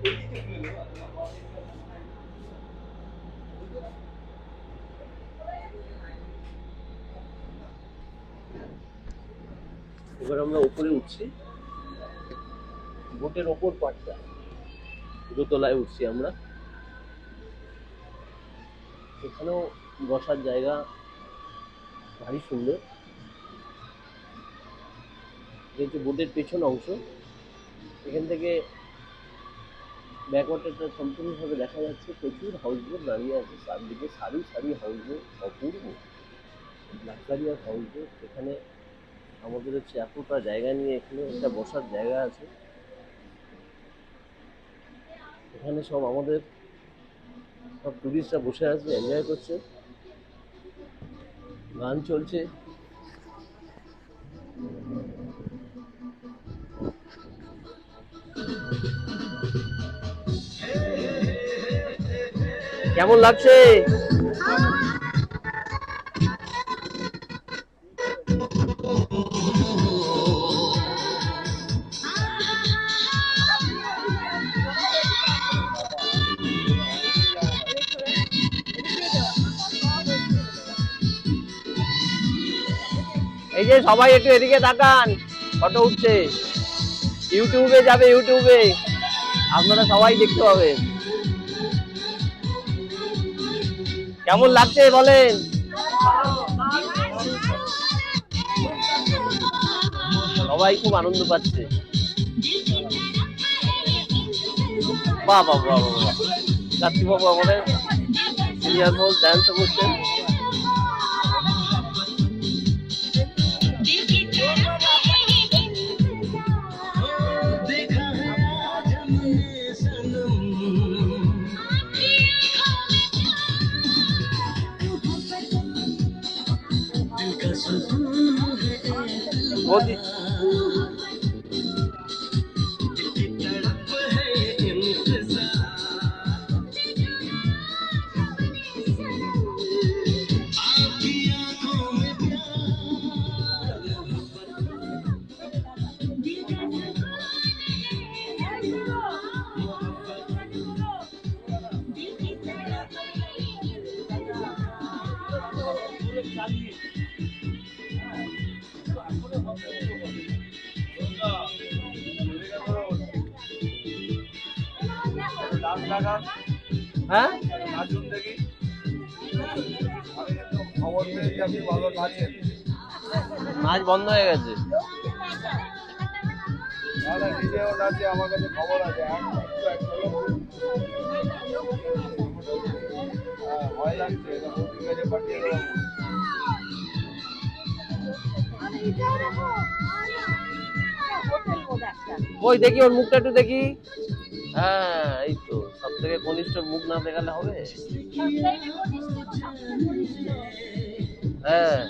এবার আমরা উপরে উঠছি, বোটের ওপর পাটটা, দোতলায় উঠছি আমরা। এখানেও বসার জায়গা ভারী সুন্দর। যেহেতু বোটের পেছন অংশ, এখান থেকে ব্যাকওয়াটারটা সম্পূর্ণভাবে দেখা যাচ্ছে। প্রচুর হাউসবোট দাঁড়িয়ে আছে চারদিকে, সারি সারি হাউসবোট, অপূর্ব লাক্সারিয়াস হাউসবোট। এখানে আমাদের হচ্ছে এতটা জায়গা নিয়ে এখানে একটা বসার জায়গা আছে। এখানে সব আমাদের সব টুরিস্টরা বসে আছে, এনজয় করছে, গান চলছে। কেমন লাগছে? এই যে সবাই একটু এদিকে তাকান, ফটো উঠছে, ইউটিউবে যাবে, ইউটিউবে আপনারা সবাই দেখতে পাবেন। কেমন লাগছে বলেন? সবাই খুব আনন্দ পাচ্ছে। বাহ বাহ বাহ বাহ, কার্তিক বাবু আমাদের সিনিয়র মোস্ট ডান্স করছেন। হ্যাঁ, নাচ বন্ধ হয়ে গেছে। আমার কাছে খবর আছে, ভয় লাগছে, পাঠিয়ে দেবো। ওই দেখি ওর মুখটা একটু দেখি। হ্যাঁ, এই তো সব থেকে কনিষ্ঠ মুখ না দেখালে হবে? হ্যাঁ,